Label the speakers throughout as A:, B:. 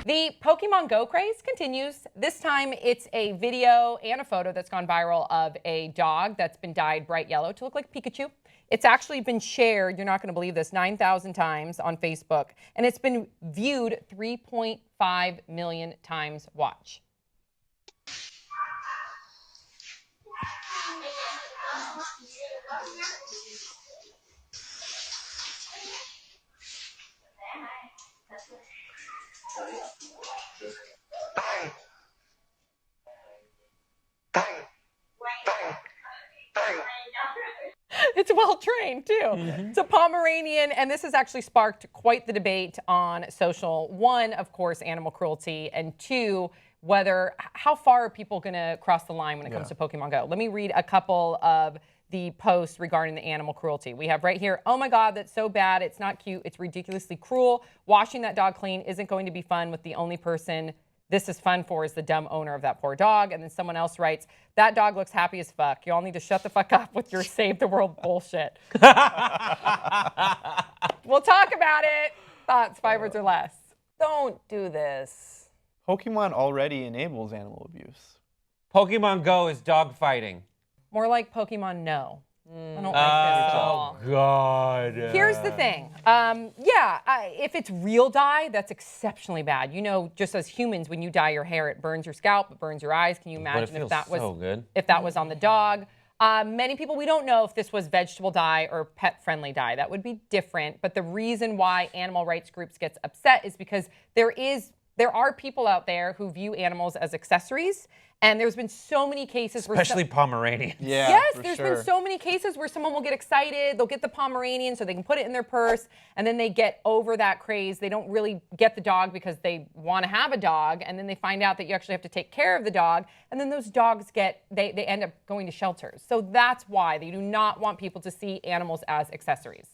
A: The Pokemon Go craze continues. This time it's a video and a photo that's gone viral of a dog that's been dyed bright yellow to look like Pikachu. It's actually been shared, you're not going to believe this, 9,000 times on Facebook, and it's been viewed 3.5 million times. Watch.
B: Bang! Bang! Bang! Bang!
A: It's well trained too. It's a Pomeranian, and this has actually sparked quite the debate on social. One, of course, animal cruelty, and two, how far are people going to cross the line when it comes to Pokemon Go? Let me read a couple of the posts regarding the animal cruelty. We have right here, oh my God, that's so bad. It's not cute. It's ridiculously cruel. Washing that dog clean isn't going to be fun with the only person this is fun for is the dumb owner of that poor dog. And then someone else writes, that dog looks happy as fuck. You all need to shut the fuck up with your save the world bullshit. We'll talk about it. Thoughts, 5 words or less.
C: Don't do this.
D: Pokemon already enables animal abuse.
E: Pokemon Go is dog fighting.
A: More like Pokemon No. I don't like this at all.
E: Oh, God.
A: Here's the thing. If it's real dye, that's exceptionally bad. You know, just as humans, when you dye your hair, it burns your scalp, it burns your eyes. Can you imagine if that was if that was on the dog? Many people, we don't know if this was vegetable dye or pet-friendly dye. That would be different. But the reason why animal rights groups gets upset is because there are people out there who view animals as accessories. And there's been so many cases
E: especially Pomeranians.
D: Yeah,
A: yes, there's been so many cases where someone will get excited, they'll get the Pomeranian so they can put it in their purse, and then they get over that craze. They don't really get the dog because they want to have a dog, and then they find out that you actually have to take care of the dog, and then those dogs they end up going to shelters. So that's why they do not want people to see animals as accessories.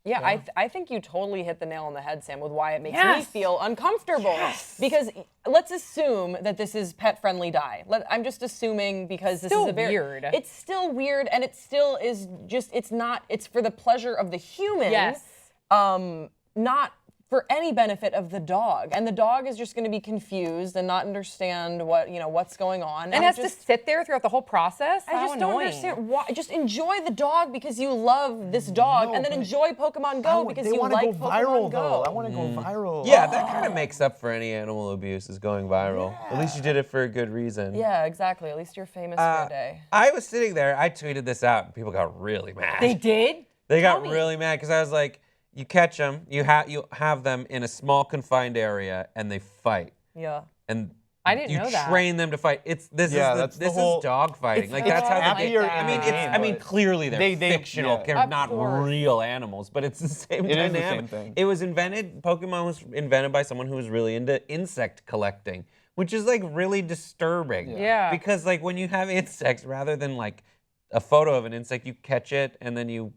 C: Yeah, I think you totally hit the nail on the head, Sam, with why it makes me feel uncomfortable. Yes. Because let's assume that this is pet-friendly dye. I'm just assuming because this is a very
A: weird.
C: It's still weird, and it still is just. It's for the pleasure of the human.
A: Yes.
C: Not for any benefit of the dog, and the dog is just going to be confused and not understand what's going on,
A: and has to sit there throughout the whole process.
C: I just don't understand why. Just enjoy the dog because you love this dog, and then enjoy Pokemon Go because you like Pokemon Go.
D: I want to go viral.
E: Yeah, that kind of makes up for any animal abuse is going viral. Yeah. At least you did it for a good reason.
C: Yeah, exactly. At least you're famous for a day.
E: I was sitting there. I tweeted this out, and people got really mad.
A: They did?
E: They got really mad because I was like, you catch them, you have them in a small confined area, and they fight.
C: Yeah.
E: And
A: I didn't know that.
E: You train them to fight. This is dog fighting. Like that's how I mean, clearly they're fictional, they're not real animals, but it's the same dynamic.
D: Is the same thing.
E: It was invented. Pokemon was invented by someone who was really into insect collecting, which is like really disturbing.
A: Yeah.
E: Because like when you have insects, rather than like a photo of an insect, you catch it and then you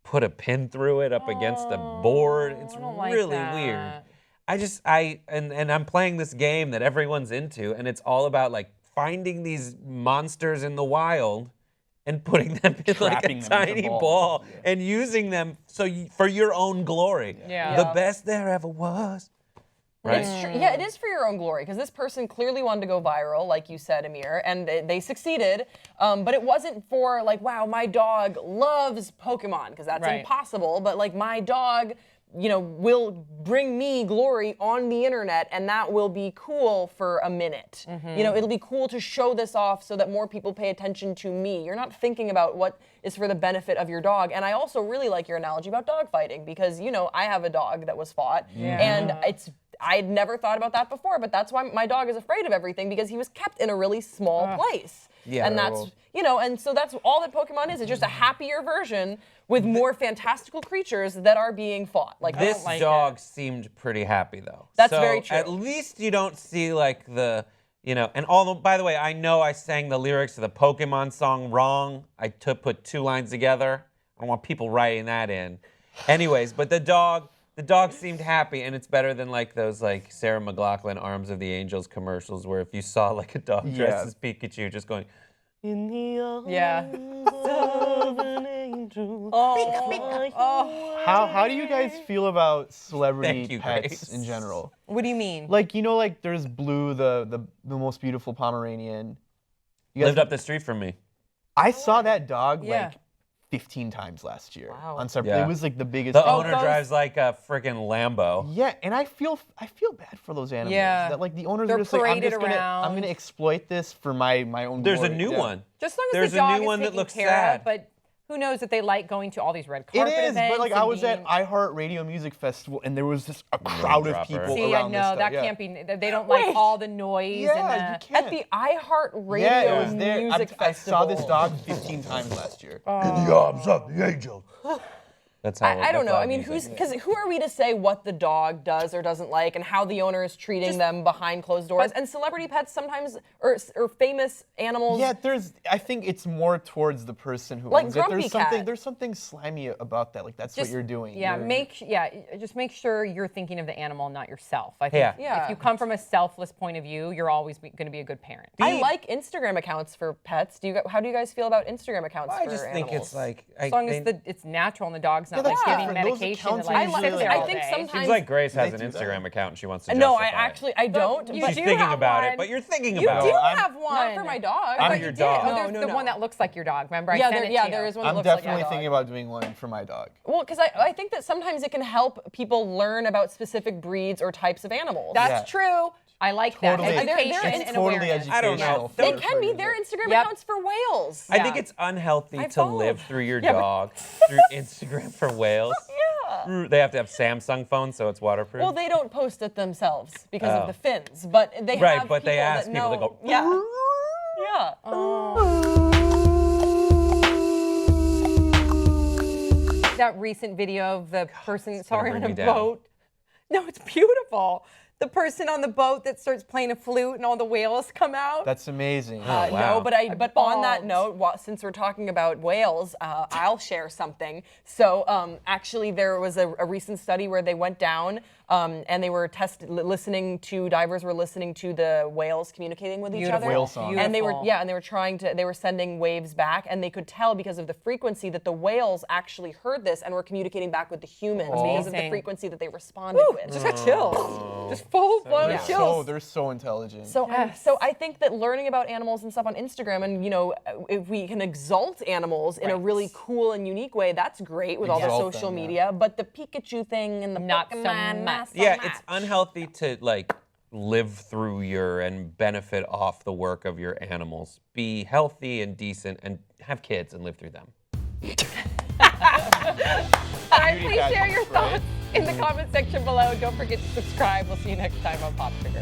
E: put a pin through it up against a board. It's really weird. And I'm playing this game that everyone's into, and it's all about like finding these monsters in the wild and putting them in like a tiny ball and using them for your own glory.
A: Yeah.
E: The best there ever was. Right?
C: It's true. Yeah, it is for your own glory because this person clearly wanted to go viral, like you said, Amir, and they succeeded. But it wasn't for like, wow, my dog loves Pokemon because that's impossible. But like my dog, will bring me glory on the internet, and that will be cool for a minute. It'll be cool to show this off so that more people pay attention to me. You're not thinking about what is for the benefit of your dog. And I also really like your analogy about dog fighting because, I have a dog that was fought, and I'd never thought about that before, but that's why my dog is afraid of everything because he was kept in a really small place. Yeah. And that's, and so that's all that Pokemon is. It's just a happier version with more fantastical creatures that are being fought. Like
E: this dog seemed pretty happy though.
C: That's very true.
E: At least you don't see like the, and although, by the way, I know I sang the lyrics to the Pokemon song wrong. I put 2 lines together. I want people writing that in. Anyways, but the dog seemed happy, and it's better than like those like Sarah McLachlan Arms of the Angels commercials where if you saw like a dog dressed as Pikachu just going, in the arms of an angel. angel.
A: Oh.
D: How do you guys feel about celebrity
E: Thank you,
D: pets
E: Grace.
D: in general?
A: What do you mean?
D: Like, like there's Blue, the most beautiful Pomeranian. You guys-
E: Lived up the street from me.
D: I saw that dog
A: Yeah.
D: like 15 times last year
C: Wow.
D: on separate.
E: Yeah.
D: It was like the biggest.
E: The
D: thing.
E: owner
A: those-
E: drives like a freaking Lambo.
D: Yeah, and I feel bad for those animals.
A: Yeah.
D: That like the owners
A: They're
D: are just like,
A: paraded
D: I'm
A: around.
D: gonna exploit this for my own.
E: There's a
D: glory.
E: new
D: Yeah.
E: one.
A: Just as long as
E: There's
A: the
E: a
A: dog
E: new
A: is
E: one that
A: taken
E: looks
A: care
E: sad.
A: of, but who knows that they like going to all these red
D: It
A: carpet
D: is,
A: events.
D: but like I
A: and
D: was at
A: being-
D: iHeartRadio Music Festival, and there was just a crowd of
E: dropper.
D: people
A: See,
D: around
A: I
D: this
A: know
D: stuff.
A: that
D: Yeah.
A: can't be. They don't like
C: Wait.
A: all the noise
D: Yeah,
A: and
D: you
A: the.
D: can't.
C: At the iHeartRadio
D: Yeah, it was there.
C: Music
D: I
C: Festival.
D: saw this dog 15 times last year.
B: In the arms of the angel.
E: That's how.
C: I don't know. I
E: that's
C: mean,
E: how music-
C: because who are we to say what the dog does or doesn't like, and how the owner is treating them behind closed doors? And celebrity pets sometimes, or famous animals.
D: Yeah, I think it's more towards the person who
C: Like
D: owns it.
C: Grumpy Cat.
D: There's something slimy about that. Like that's what you're doing.
A: Yeah, just make sure you're thinking of the animal, not yourself. I think
C: Yeah.
A: if you come from a selfless point of view, you're always going to be a good parent.
C: I like Instagram accounts for pets. How do you guys feel about Instagram accounts
E: I
C: for
E: just think
C: animals?
E: it's like.
A: As long as it's natural and the dog's not
D: Yeah,
A: like
D: that's
A: giving
D: different. Those
A: medication
D: accounts
A: to
D: are
A: like
D: usually
A: sit
D: like-
A: there
C: I
A: all
C: think
A: day.
C: sometimes-
E: Seems like Grace has an
D: They do that.
E: Instagram account and she wants to
C: No,
E: justify it.
C: I don't.
A: You
C: but
E: She's
A: do
E: thinking
A: have
E: about
A: one.
E: it, but you're thinking
A: You
E: about
A: do
E: it.
A: have one.
C: not for my dog.
E: I'm
A: But
E: your
A: you
E: dog.
A: did.
C: No,
A: There's
C: no,
A: the
C: no.
A: one that looks like your dog. Remember, I
C: Yeah,
A: sent it to you.
C: there is one that
D: I'm
C: looks
D: definitely
C: like my
D: thinking
C: dog.
D: about doing one for my dog.
C: Well, because I think that sometimes it can help people learn about specific breeds or types of animals.
A: That's true. I like that.
D: Totally.
A: Education
C: They're-
A: and
C: it's
D: totally
A: awareness.
E: I don't know.
D: educational.
C: They
D: for-
C: can
D: for
C: be.
D: you,
C: Their
D: but-
C: Instagram
A: Yep.
C: accounts for whales.
E: I think
A: Yeah.
E: it's unhealthy
C: I
E: to
C: follow.
E: live through your
A: Yeah, but-
E: dog through Instagram for whales.
C: Yeah.
E: They have to have Samsung phones, so it's waterproof.
C: Well, they don't post it themselves because
E: Oh.
C: of the fins, but they
E: Right,
C: have
E: but they
C: people
E: ask
C: that
E: people to
C: know.
E: go,
C: Yeah. Yeah.
A: That recent video of the person,
E: gonna
A: sorry, on
E: bring
A: a
E: me down.
A: boat. No, it's beautiful. The person on the boat that starts playing a flute and all the whales come out.
D: That's amazing.
E: Oh, wow.
C: No, but on that
A: bawled.
C: note, since we're talking about whales, I'll share something. So actually, there was a recent study where they went down and they were listening to divers were listening to the whales communicating with each
A: Beautiful.
C: other.
D: Whale song.
C: And they were
A: Beautiful.
C: they were sending waves back, and they could tell because of the frequency that the whales actually heard this and were communicating back with the humans because of the
A: Amazing.
C: frequency that they responded with.
A: Just got chills. Just full blown
D: They're
A: chills.
D: they're so intelligent.
C: So,
A: Yes.
C: so I think that learning about animals and stuff on Instagram, and if we can exalt animals in a really cool and unique way, that's great with all the
D: Exalt
C: social
D: them, yeah.
C: media. But the Pikachu thing and the
A: Not so
C: Pokemon,
A: much.
E: Yeah, it's unhealthy to like live through and benefit off the work of your animals. Be healthy and decent and have kids and live through them.
A: All right, please
D: pageants,
A: share your
D: right?
A: thoughts in the comment section below. Don't forget to subscribe. We'll see you next time on Pop Sugar.